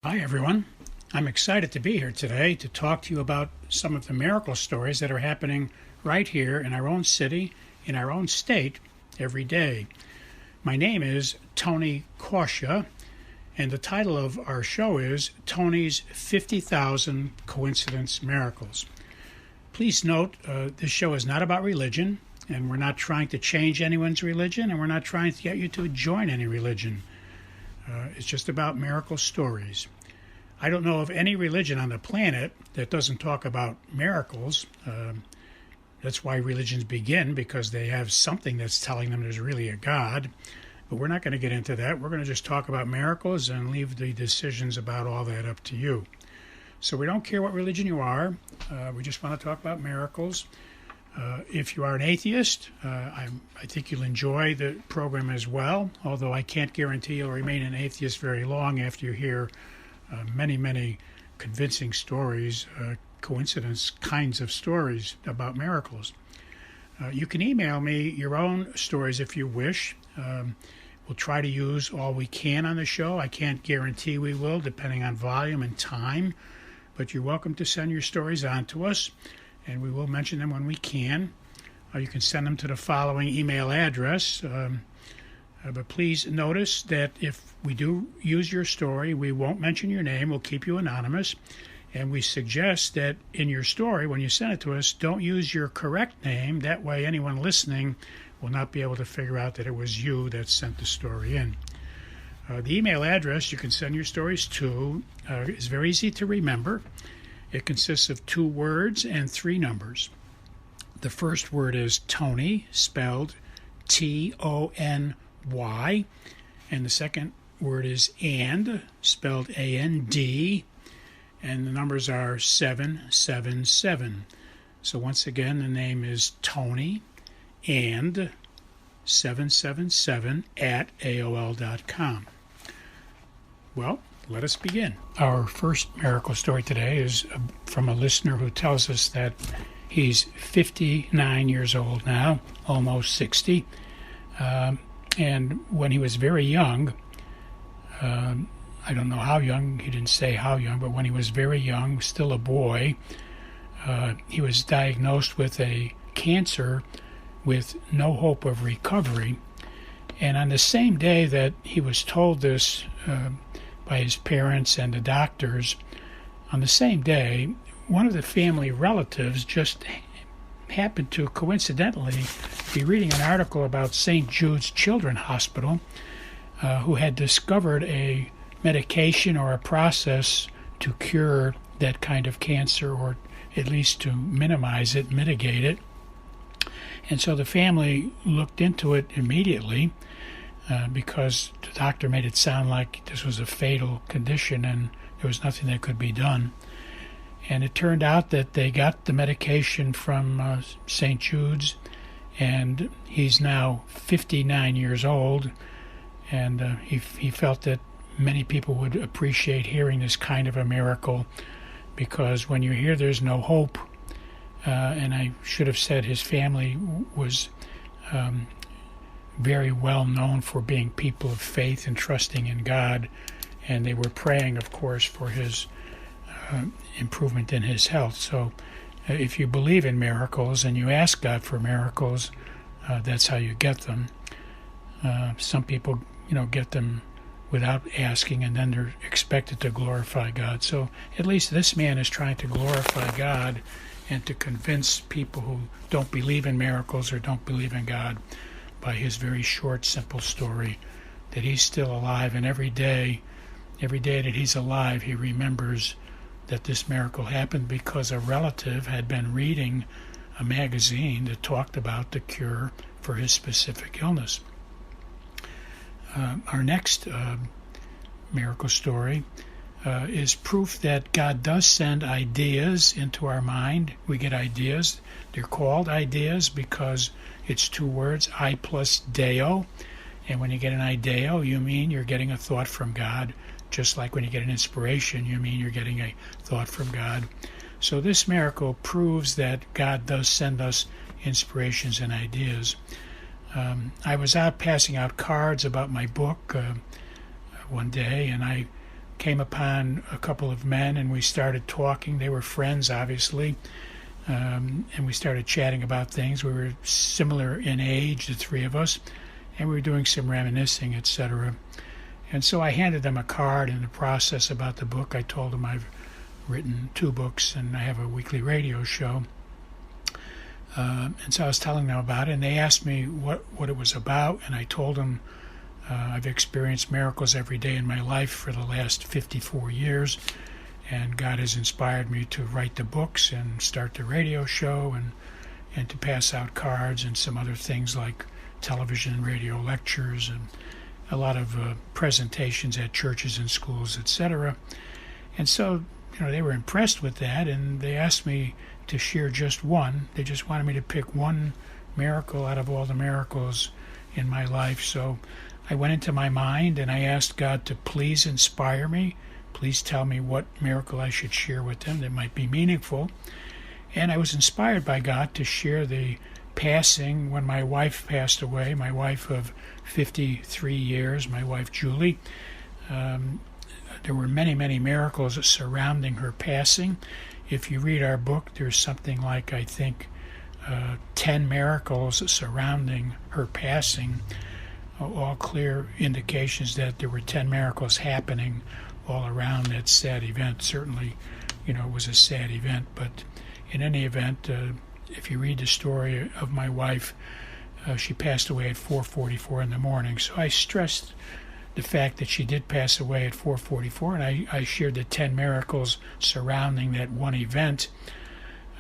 Hi, everyone. I'm excited to be here today to talk to you about some of the miracle stories that are happening right here in our own city, in our own state, every day. My name is Tony Korsha, and the title of our show is Tony's 50,000 Coincidence Miracles. Please note, this show is not about religion, and we're not trying to change anyone's religion, and we're not trying to get you to join any religion. It's just about miracle stories. I don't know of any religion on the planet that doesn't talk about miracles. That's why religions begin, because they have something that's telling them there's really a God. But we're not going to get into that. We're going to just talk about miracles and leave the decisions about all that up to you. So we don't care what religion you are. We just want to talk about miracles. If you are an atheist, I think you'll enjoy the program as well, although I can't guarantee you'll remain an atheist very long after you hear many convincing stories, coincidence kinds of stories about miracles. You can email me your own stories if you wish. We'll try to use all we can on the show. I can't guarantee we will, depending on volume and time, but you're welcome to send your stories on to us, and we will mention them when we can. You can send them to the following email address. But please notice that if we do use your story, we won't mention your name. We'll keep you anonymous. And we suggest that in your story, when you send it to us, don't use your correct name. That way anyone listening will not be able to figure out that it was you that sent the story in. The email address you can send your stories to is very easy to remember. It consists of 2 words and 3 numbers. The first word is Tony, spelled Tony, and the second word is and, spelled A-N-D, and the numbers are 777. So once again, the name is Tony and 777 at AOL.com. Well, let us begin. Our first miracle story today is from a listener who tells us that he's 59 years old now, almost 60. And when he was very young, I don't know how young, he didn't say how young, but when he was very young, still a boy, he was diagnosed with a cancer with no hope of recovery. And on the same day that he was told this by his parents and the doctors, on the same day, one of the family relatives just happened to coincidentally be reading an article about St. Jude's Children's Hospital, who had discovered a medication or a process to cure that kind of cancer, or at least to minimize it, mitigate it. And so the family looked into it immediately because the doctor made it sound like this was a fatal condition and there was nothing that could be done. And it turned out that they got the medication from St. Jude's, and he's now 59 years old, and he felt that many people would appreciate hearing this kind of a miracle, because when you hear there's no hope, and I should have said his family was very well known for being people of faith and trusting in God, and they were praying, of course, for his improvement in his health. So if you believe in miracles and you ask God for miracles, that's how you get them. Some people, get them without asking, and then they're expected to glorify God. So at least this man is trying to glorify God and to convince people who don't believe in miracles or don't believe in God by his very short, simple story that he's still alive, and every day that he's alive, he remembers that this miracle happened because a relative had been reading a magazine that talked about the cure for his specific illness. Our next miracle story is proof that God does send ideas into our mind. We get ideas. They're called ideas because it's 2 words, I plus Deo. And when you get an ideo, you mean you're getting a thought from God. Just like when you get an inspiration, you mean you're getting a thought from God. So this miracle proves that God does send us inspirations and ideas. I was out passing out cards about my book one day, and I came upon a couple of men, and we started talking. They were friends, obviously, and we started chatting about things. We were similar in age, the three of us, and we were doing some reminiscing, etc. And so I handed them a card in the process about the book. I told them I've written 2 books and I have a weekly radio show. And so I was telling them about it, and they asked me what it was about, and I told them I've experienced miracles every day in my life for the last 54 years, and God has inspired me to write the books and start the radio show and to pass out cards and some other things like television and radio lectures and a lot of presentations at churches and schools, etc. And so, they were impressed with that, and they asked me to share just one. They just wanted me to pick one miracle out of all the miracles in my life. So I went into my mind and I asked God to please inspire me. Please tell me what miracle I should share with them that might be meaningful. And I was inspired by God to share the passing when my wife passed away, my wife of 53 years, my wife Julie. There were many, many miracles surrounding her passing. If you read our book, there's something like, I think, 10 miracles surrounding her passing, all clear indications that there were 10 miracles happening all around that sad event. Certainly, it was a sad event, but in any event, if you read the story of my wife, she passed away at 4:44 in the morning. So I stressed the fact that she did pass away at 4:44, and I shared the 10 miracles surrounding that one event,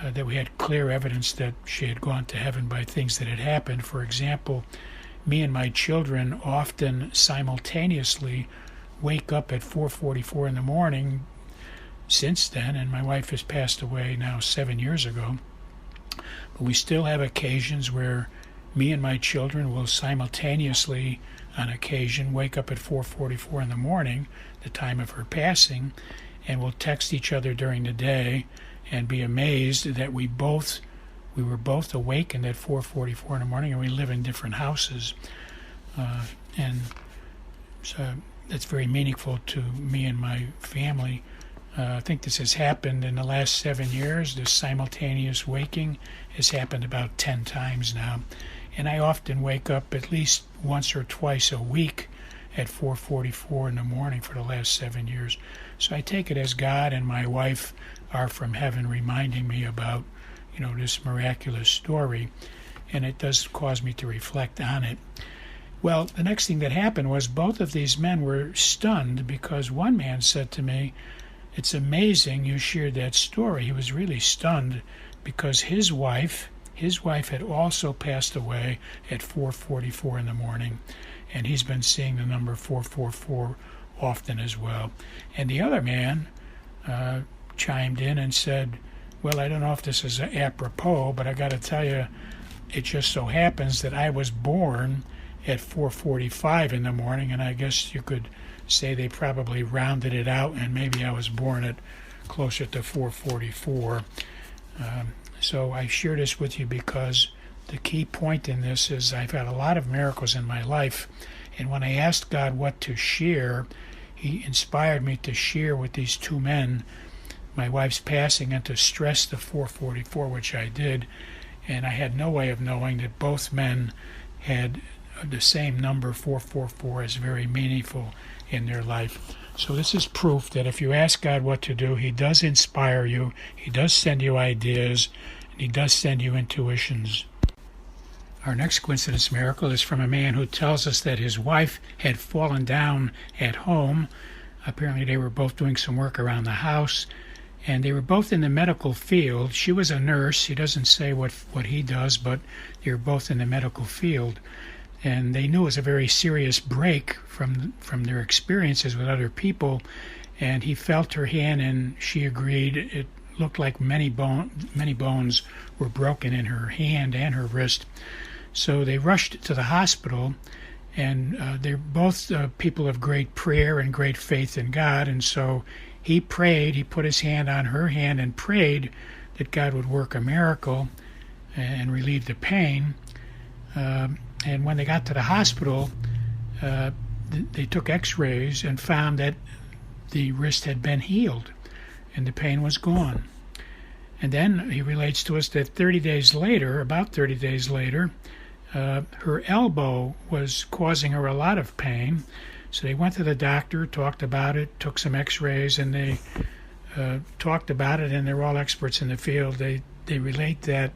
that we had clear evidence that she had gone to heaven by things that had happened. For example, me and my children often simultaneously wake up at 4:44 in the morning since then, and my wife has passed away now 7 years ago. But we still have occasions where me and my children will simultaneously, on occasion, wake up at 4:44 in the morning, the time of her passing, and we'll text each other during the day and be amazed that we were both awakened at 4:44 in the morning, and we live in different houses. And so that's very meaningful to me and my family. I think this has happened in the last 7 years. This simultaneous waking has happened about 10 times now. And I often wake up at least once or twice a week at 4:44 in the morning for the last 7 years. So I take it as God and my wife are from heaven reminding me about, this miraculous story. And it does cause me to reflect on it. Well, the next thing that happened was both of these men were stunned, because one man said to me, "It's amazing you shared that story." He was really stunned because his wife had also passed away at 4:44 in the morning, and he's been seeing the number 444 often as well. And the other man chimed in and said, "Well, I don't know if this is apropos, but I got to tell you, it just so happens that I was born at 4:45 in the morning, and I guess you could say they probably rounded it out, and maybe I was born at closer to 4:44. So I share this with you because the key point in this is I've had a lot of miracles in my life, and when I asked God what to share, He inspired me to share with these 2 men my wife's passing and to stress the 4:44, which I did, and I had no way of knowing that both men had the same number, 444, is very meaningful in their life. So this is proof that if you ask God what to do, He does inspire you, He does send you ideas, and He does send you intuitions. Our next coincidence miracle is from a man who tells us that his wife had fallen down at home. Apparently they were both doing some work around the house, and they were both in the medical field. She was a nurse. He doesn't say what he does, but they were both in the medical field. And they knew it was a very serious break from their experiences with other people. And he felt her hand, and she agreed. It looked like many bones were broken in her hand and her wrist. So they rushed to the hospital, and they're both people of great prayer and great faith in God. And so he prayed. He put his hand on her hand and prayed that God would work a miracle and relieve the pain. And when they got to the hospital, they took x-rays and found that the wrist had been healed and the pain was gone. And then he relates to us that 30 days later, about 30 days later, her elbow was causing her a lot of pain. So they went to the doctor, talked about it, took some x-rays, and they talked about it, and they're all experts in the field. They relate that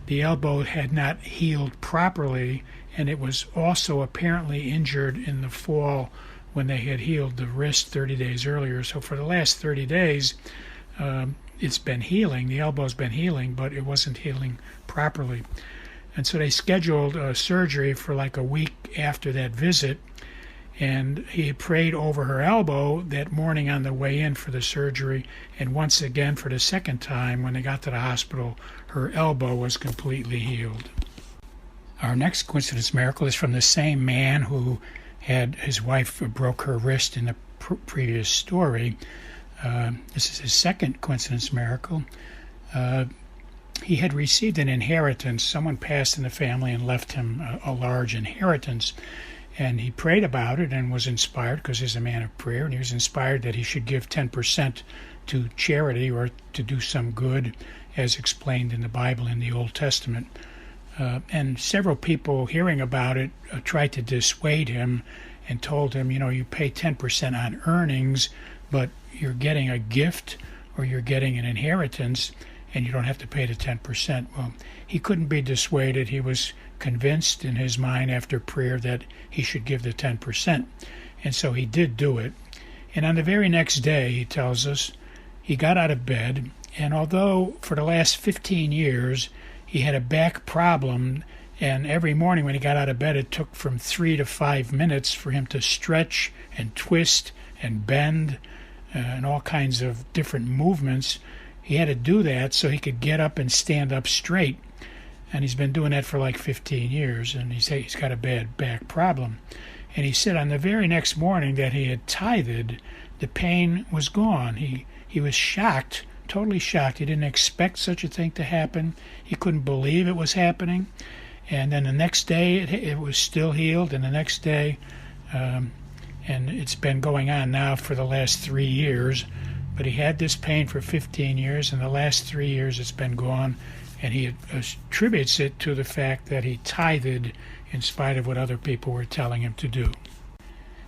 the elbow had not healed properly, and it was also apparently injured in the fall when they had healed the wrist 30 days earlier. So for the last 30 days, it's been healing. The elbow's been healing, but it wasn't healing properly. And so they scheduled surgery for like a week after that visit, and he had prayed over her elbow that morning on the way in for the surgery, and once again for the second time when they got to the hospital, her elbow was completely healed. Our next coincidence miracle is from the same man who had his wife broke her wrist in the previous story. This is his second coincidence miracle. He had received an inheritance. Someone passed in the family and left him a large inheritance. And he prayed about it and was inspired, because he's a man of prayer, and he was inspired that he should give 10% to charity or to do some good, as explained in the Bible in the Old Testament. And several people hearing about it tried to dissuade him and told him, you pay 10% on earnings, but you're getting a gift or you're getting an inheritance, and you don't have to pay the 10%. Well, he couldn't be dissuaded. He was convinced in his mind after prayer that he should give the 10%. And so he did do it. And on the very next day, he tells us, he got out of bed, and although for the last 15 years he had a back problem, and every morning when he got out of bed it took from 3 to 5 minutes for him to stretch and twist and bend and all kinds of different movements, he had to do that so he could get up and stand up straight. And he's been doing that for like 15 years, and he's got a bad back problem. And he said on the very next morning that he had tithed, the pain was gone. He was shocked, totally shocked. He didn't expect such a thing to happen. He couldn't believe it was happening. And then the next day it was still healed, and the next day, and it's been going on now for the last 3 years. But he had this pain for 15 years, and the last 3 years it's been gone. And he attributes it to the fact that he tithed in spite of what other people were telling him to do.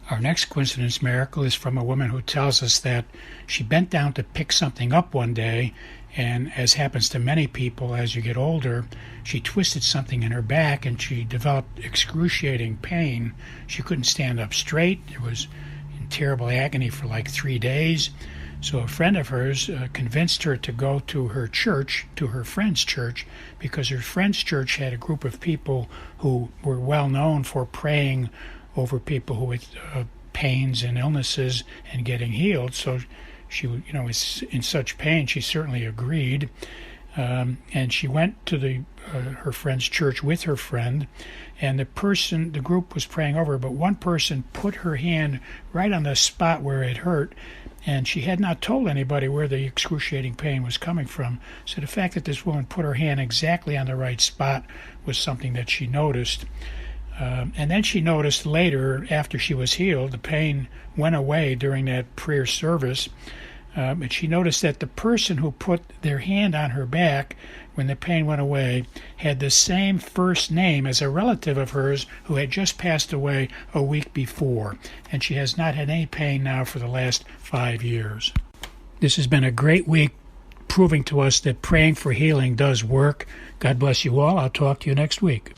Our next coincidence miracle is from a woman who tells us that she bent down to pick something up one day, and as happens to many people as you get older, she twisted something in her back and she developed excruciating pain. She couldn't stand up straight. It was in terrible agony for like 3 days. So a friend of hers convinced her to go to her church, to her friend's church, because her friend's church had a group of people who were well known for praying over people who with pains and illnesses and getting healed. So she, was in such pain, she certainly agreed. And she went to her friend's church with her friend, and the group was praying over her, but one person put her hand right on the spot where it hurt, and she had not told anybody where the excruciating pain was coming from. So the fact that this woman put her hand exactly on the right spot was something that she noticed. And then she noticed later, after she was healed, the pain went away during that prayer service. And she noticed that the person who put their hand on her back when the pain went away had the same first name as a relative of hers who had just passed away a week before. And she has not had any pain now for the last 5 years. This has been a great week, proving to us that praying for healing does work. God bless you all. I'll talk to you next week.